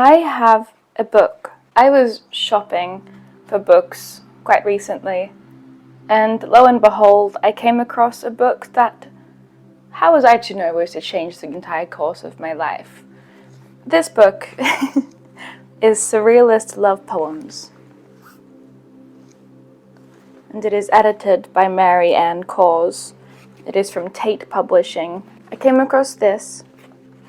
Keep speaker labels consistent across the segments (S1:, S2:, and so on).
S1: I have a book. I was shopping for books quite recently, and lo and behold, I came across a book that, how was I to know, was to change the entire course of my life. This book is Surrealist Love Poems, and it is edited by Mary Ann Cause. It is from Tate Publishing. I came across this,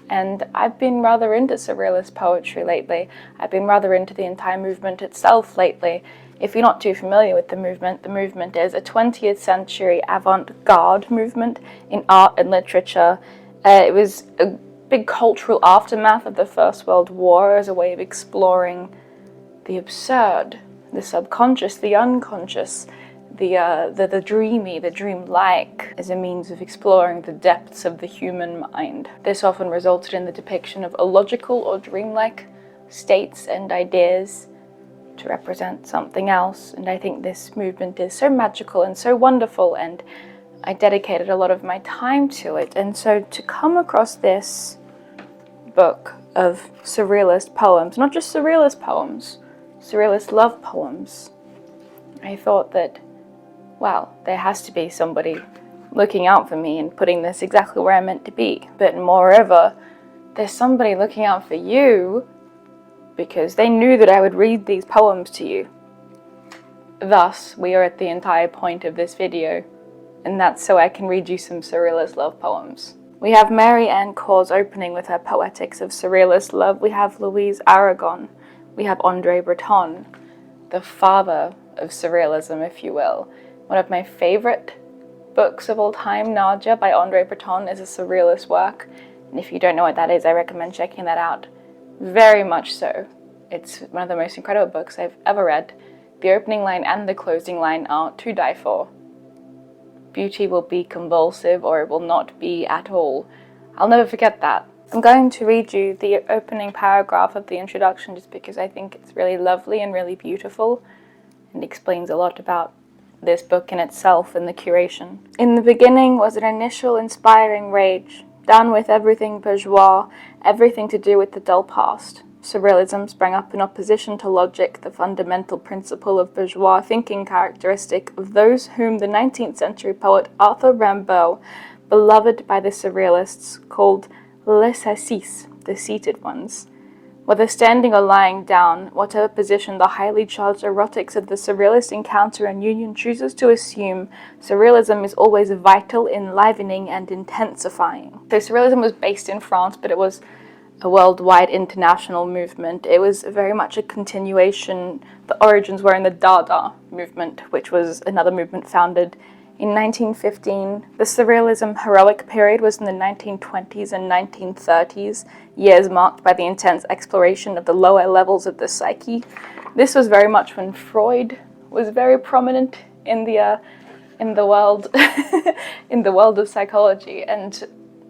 S1: and I've been rather into Surrealist poetry lately. I've been rather into the entire movement itself lately. If you're not too familiar with the movement is a 20th century avant-garde movement in art and literature. It was a big cultural aftermath of the First World War as a way of exploring the absurd, the subconscious, the unconscious, the dreamy, the dreamlike, as a means of exploring the depths of the human mind. This often resulted in the depiction of illogical or dreamlike states and ideas to represent something else, and I think this movement is so magical and so wonderful, and I dedicated a lot of my time to it. And so to come across this book of surrealist poems, not just surrealist poems, surrealist love poems, I thought that, well, there has to be somebody looking out for me and putting this exactly where I'm meant to be. But moreover, there's somebody looking out for you because they knew that I would read these poems to you. Thus, we are at the entire point of this video, and that's so I can read you some surrealist love poems. We have Mary Ann Cause opening with her Poetics of Surrealist Love. We have Louise Aragon. We have Andre Breton, the father of surrealism, if you will. One of my favorite books of all time, Nadia by Andre Breton, is a surrealist work. And if you don't know what that is, I recommend checking that out. Very much so. It's one of the most incredible books I've ever read. The opening line and the closing line are to die for. Beauty will be convulsive or it will not be at all. I'll never forget that. I'm going to read you the opening paragraph of the introduction just because I think it's really lovely and really beautiful and explains a lot about this book in itself and the curation. In the beginning was an initial inspiring rage, down with everything bourgeois, everything to do with the dull past. Surrealism sprang up in opposition to logic, the fundamental principle of bourgeois thinking characteristic of those whom the 19th century poet Arthur Rimbaud, beloved by the Surrealists, called les assis, the seated ones. Whether standing or lying down, whatever position the highly charged erotics of the surrealist encounter and union chooses to assume, surrealism is always vital, enlivening, and intensifying. So surrealism was based in France, but it was a worldwide international movement. It was very much a continuation. The origins were in the Dada movement, which was another movement founded in 1915. The Surrealism heroic period was in the 1920s and 1930s, years marked by the intense exploration of the lower levels of the psyche. This was very much when Freud was very prominent in the world in the world of psychology, and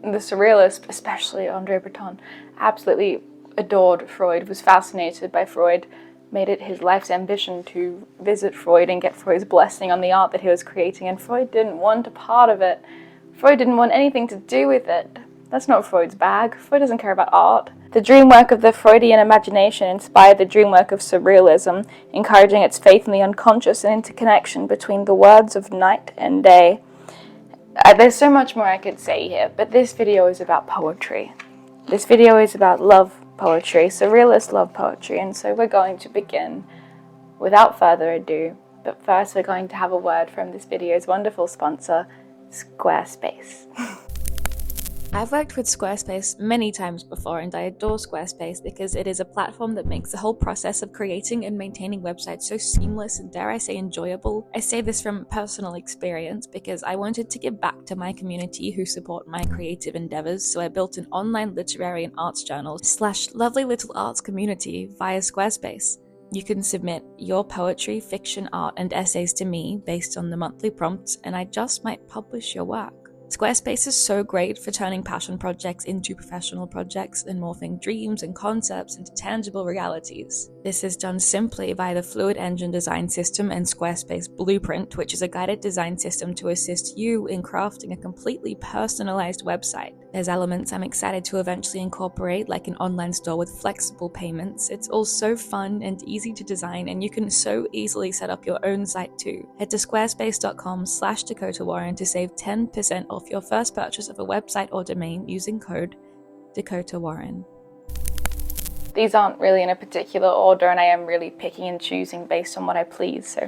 S1: the Surrealists, especially Andre Breton, absolutely adored Freud, was fascinated by Freud, made it his life's ambition to visit Freud and get Freud's blessing on the art that he was creating, and Freud didn't want a part of it. Freud didn't want anything to do with it. That's not Freud's bag. Freud doesn't care about art. The dream work of the Freudian imagination inspired the dream work of Surrealism, encouraging its faith in the unconscious and interconnection between the words of night and day. There's so much more I could say here, but this video is about poetry. This video is about love poetry, surrealist love poetry, and so we're going to begin without further ado. But first we're going to have a word from this video's wonderful sponsor, Squarespace.
S2: I've worked with Squarespace many times before, and I adore Squarespace because it is a platform that makes the whole process of creating and maintaining websites so seamless and, dare I say, enjoyable. I say this from personal experience because I wanted to give back to my community who support my creative endeavors, so I built an online literary and arts journal / lovely little arts community via Squarespace. You can submit your poetry, fiction, art, and essays to me based on the monthly prompts, and I just might publish your work. Squarespace is so great for turning passion projects into professional projects and morphing dreams and concepts into tangible realities. This is done simply by the Fluid Engine design system and Squarespace Blueprint, which is a guided design system to assist you in crafting a completely personalized website. There's elements I'm excited to eventually incorporate, like an online store with flexible payments. It's all so fun and easy to design, and you can so easily set up your own site too. Head to squarespace.com/Dakota Warren to save 10% off your first purchase of a website or domain using code Dakota Warren.
S1: These aren't really in a particular order, and I am really picking and choosing based on what I please. So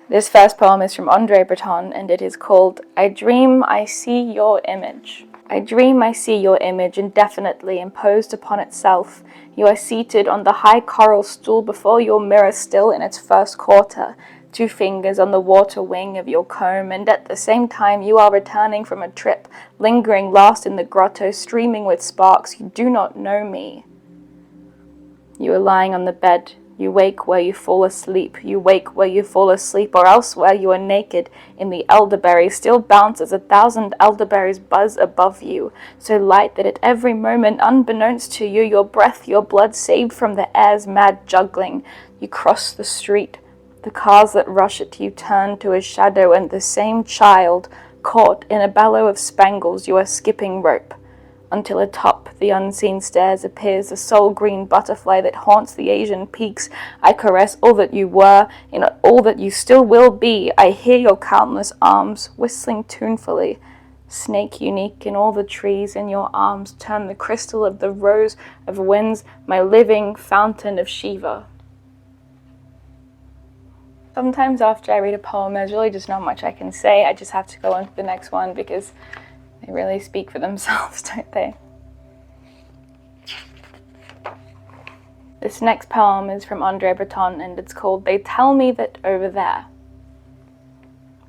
S1: this first poem is from Andre Breton, and it is called I Dream I See Your Image. I dream I see your image indefinitely imposed upon itself. You are seated on the high coral stool before your mirror still in its first quarter, 2 fingers on the water wing of your comb, and at the same time you are returning from a trip, lingering lost in the grotto, streaming with sparks. You do not know me. You are lying on the bed. You wake where you fall asleep. You wake where you fall asleep, or elsewhere you are naked in the elderberry. Still bounces 1,000 elderberries buzz above you, so light that at every moment, unbeknownst to you, your breath, your blood saved from the air's mad juggling. You cross the street. The cars that rush at you turn to a shadow, and the same child, caught in a bellow of spangles, you are skipping rope. Until atop the unseen stairs appears the soul green butterfly that haunts the Asian peaks. I caress all that you were, in all that you still will be. I hear your countless arms whistling tunefully. Snake unique in all the trees in your arms, turn the crystal of the rose of winds, my living fountain of Shiva. Sometimes after I read a poem, there's really just not much I can say. I just have to go on to the next one because they really speak for themselves, don't they? This next poem is from Andre Breton, and it's called They Tell Me That Over There.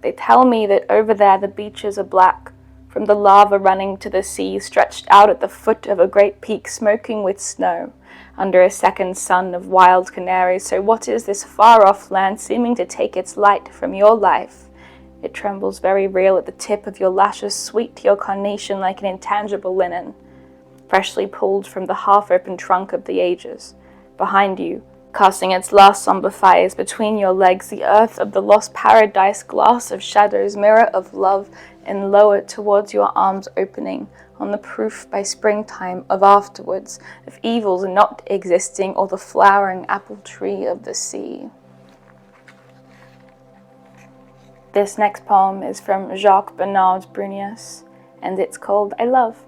S1: They tell me that over there the beaches are black, from the lava running to the sea, stretched out at the foot of a great peak, smoking with snow, under a second sun of wild canaries. So what is this far-off land seeming to take its light from your life? It trembles very real at the tip of your lashes, sweet to your carnation like an intangible linen, freshly pulled from the half-open trunk of the ages. Behind you, casting its last somber fires between your legs, the earth of the lost paradise, glass of shadows, mirror of love, and lower towards your arms opening, on the proof by springtime of afterwards, of evils not existing, or the flowering apple tree of the sea. This next poem is from Jacques Bernard Brunias, and it's called I Love.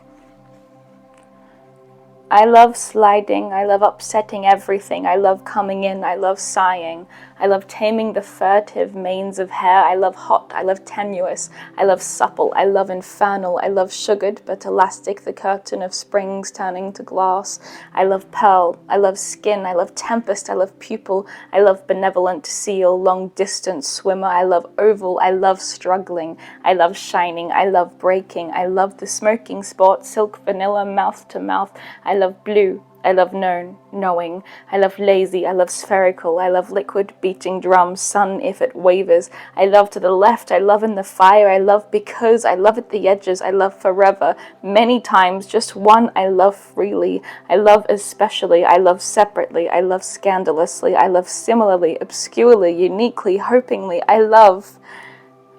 S1: I love sliding, I love upsetting everything, I love coming in, I love sighing, I love taming the furtive manes of hair, I love hot, I love tenuous, I love supple, I love infernal, I love sugared but elastic, the curtain of springs turning to glass, I love pearl, I love skin, I love tempest, I love pupil, I love benevolent seal, long distance swimmer, I love oval, I love struggling, I love shining, I love breaking, I love the smoking sport, silk vanilla, mouth to mouth, I love blue, I love known, knowing, I love lazy, I love spherical, I love liquid beating drums, sun if it wavers, I love to the left, I love in the fire, I love because, I love at the edges, I love forever, many times, just one, I love freely, I love especially, I love separately, I love scandalously, I love similarly, obscurely, uniquely, hopingly, I love,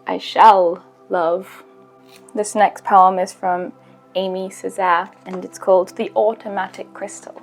S1: I shall love. This next poem is from Amy Césaire, and it's called The Automatic Crystal.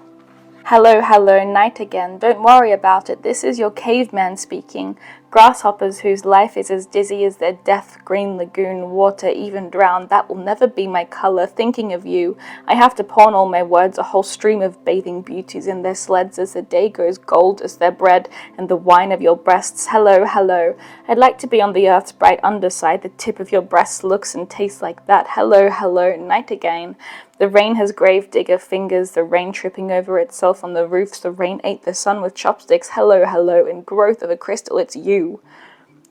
S1: Hello, hello, night again. Don't worry about it. This is your caveman speaking. Grasshoppers whose life is as dizzy as their death green lagoon, water even drowned. That will never be my color. Thinking of you, I have to pawn all my words, a whole stream of bathing beauties in their sleds as the day grows gold as their bread and the wine of your breasts. Hello, hello. I'd like to be on the earth's bright underside. The tip of your breast looks and tastes like that. Hello, hello, night again. The rain has grave digger fingers, the rain tripping over itself on the roofs, the rain ate the sun with chopsticks. Hello, hello, in growth of a crystal, it's you.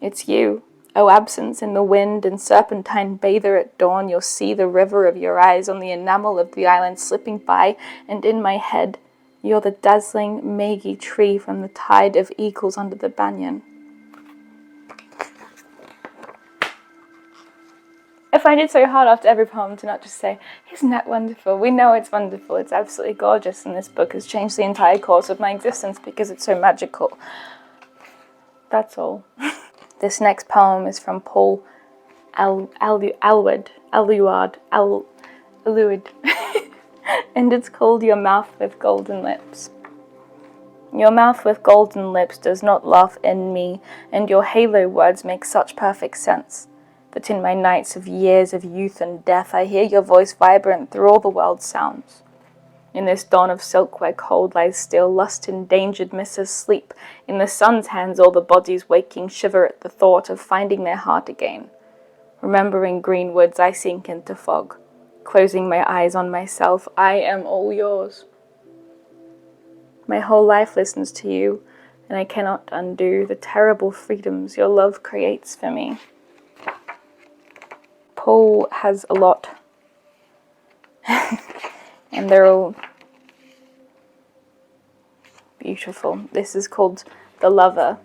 S1: It's you. Oh, absence in the wind and serpentine bather at dawn, you'll see the river of your eyes on the enamel of the island slipping by, and in my head, you're the dazzling Magi tree from the tide of eagles under the banyan. A find it so hard after every poem to not just say, isn't that wonderful? We know it's wonderful, it's absolutely gorgeous, and this book has changed the entire course of my existence because it's so magical. That's all. This next poem is from Paul Aluard, and it's called Your Mouth with Golden Lips. Your mouth with golden lips does not laugh in me, and your halo words make such perfect sense, that in my nights of years of youth and death I hear your voice vibrant through all the world's sounds. In this dawn of silk where cold lies still, lust endangered misses sleep. In the sun's hands all the bodies waking shiver at the thought of finding their heart again. Remembering green woods I sink into fog. Closing my eyes on myself, I am all yours. My whole life listens to you, and I cannot undo the terrible freedoms your love creates for me. Paul has a lot. And they're all beautiful. This is called The Lover.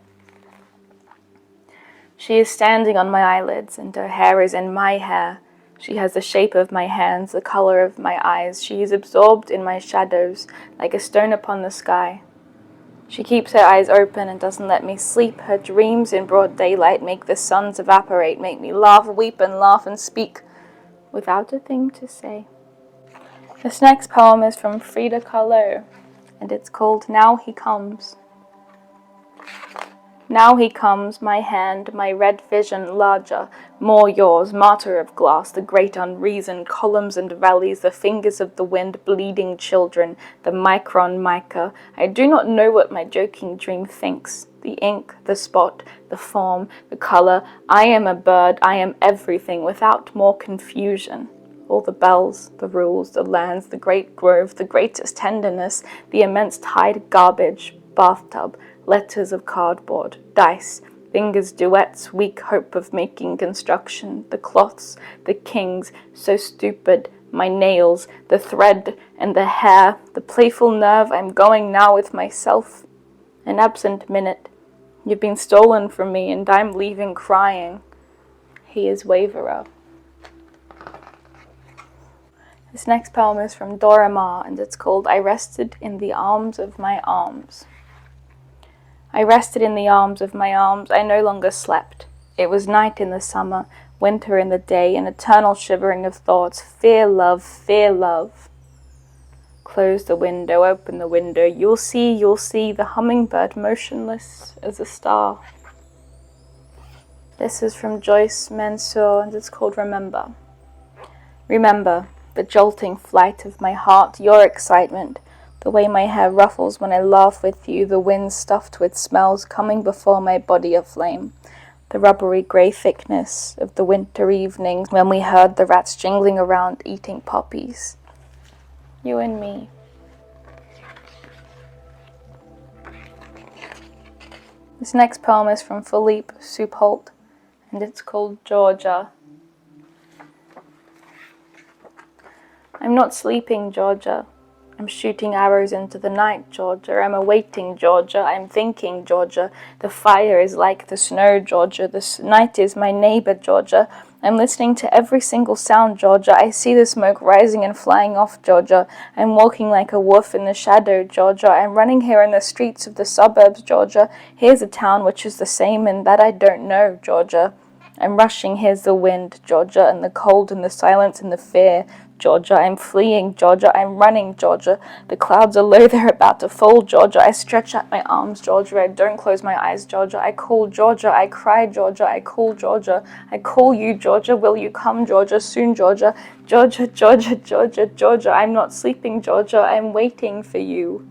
S1: She is standing on my eyelids, and her hair is in my hair. She has the shape of my hands, the color of my eyes. She is absorbed in my shadows, like a stone upon the sky. She keeps her eyes open and doesn't let me sleep. Her dreams in broad daylight make the suns evaporate, make me laugh, weep, and laugh and speak without a thing to say. This next poem is from Frida Kahlo, and it's called Now He Comes. Now he comes, my hand, my red vision larger, more yours, martyr of glass, the great unreason, columns and valleys, the fingers of the wind, bleeding children, the micron mica. I do not know what my joking dream thinks. The ink, the spot, the form, the color. I am a bird, I am everything, without more confusion. All the bells, the rules, the lands, the great grove, the greatest tenderness, the immense tide garbage, bathtub, letters of cardboard, dice, fingers duets, weak hope of making construction, the cloths, the kings, so stupid, my nails, the thread and the hair, the playful nerve, I'm going now with myself. An absent minute, you've been stolen from me and I'm leaving crying. He is Waverer. This next poem is from Dora Maar, and it's called I Rested in the Arms of My Arms. I rested in the arms of my arms, I no longer slept. It was night in the summer, winter in the day, an eternal shivering of thoughts. Fear, love, fear, love. Close the window, open the window. You'll see the hummingbird motionless as a star. This is from Joyce Mansour, and it's called Remember. Remember the jolting flight of my heart, your excitement, the way my hair ruffles when I laugh with you, the wind stuffed with smells coming before my body aflame, the rubbery grey thickness of the winter evenings when we heard the rats jingling around eating poppies. You and me. This next poem is from Philippe Soupault, and it's called Georgia. I'm not sleeping, Georgia. I'm shooting arrows into the night, Georgia. I'm awaiting, Georgia. I'm thinking, Georgia. The fire is like the snow, Georgia. The night is my neighbor, Georgia. I'm listening to every single sound, Georgia. I see the smoke rising and flying off, Georgia. I'm walking like a wolf in the shadow, Georgia. I'm running here in the streets of the suburbs, Georgia. Here's a town which is the same and that I don't know, Georgia. I'm rushing, here's the wind, Georgia, and the cold and the silence and the fear, Georgia. I'm fleeing, Georgia. I'm running, Georgia. The clouds are low, they're about to fall, Georgia. I stretch out my arms, Georgia. I don't close my eyes, Georgia. I call, Georgia. I cry, Georgia. I call, Georgia. I call you, Georgia. Will you come, Georgia? Soon, Georgia. Georgia, Georgia, Georgia, Georgia. I'm not sleeping, Georgia. I'm waiting for you,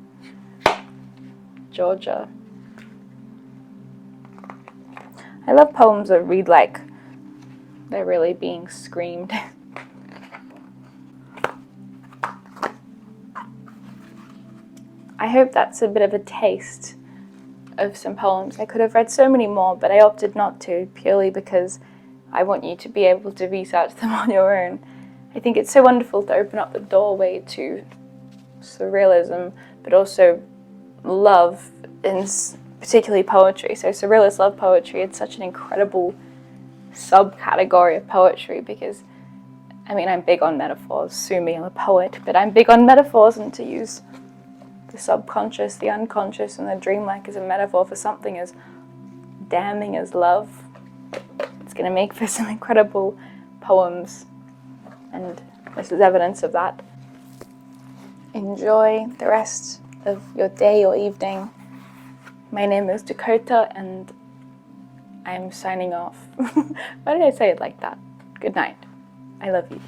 S1: Georgia. I love poems that read like they're really being screamed. I hope that's a bit of a taste of some poems. I could have read so many more, but I opted not to, purely because I want you to be able to research them on your own. I think it's so wonderful to open up the doorway to surrealism, but also love, and particularly poetry. So surrealists love poetry. It's such an incredible subcategory of poetry because I mean, I'm big on metaphors. Sue me, I'm a poet, but I'm big on metaphors, and to use the subconscious, the unconscious, and the dreamlike as a metaphor for something as damning as love, it's going to make for some incredible poems, and this is evidence of that. Enjoy the rest of your day or evening. My name is Dakota, and I'm signing off. Why did I say it like that? Good night. I love you.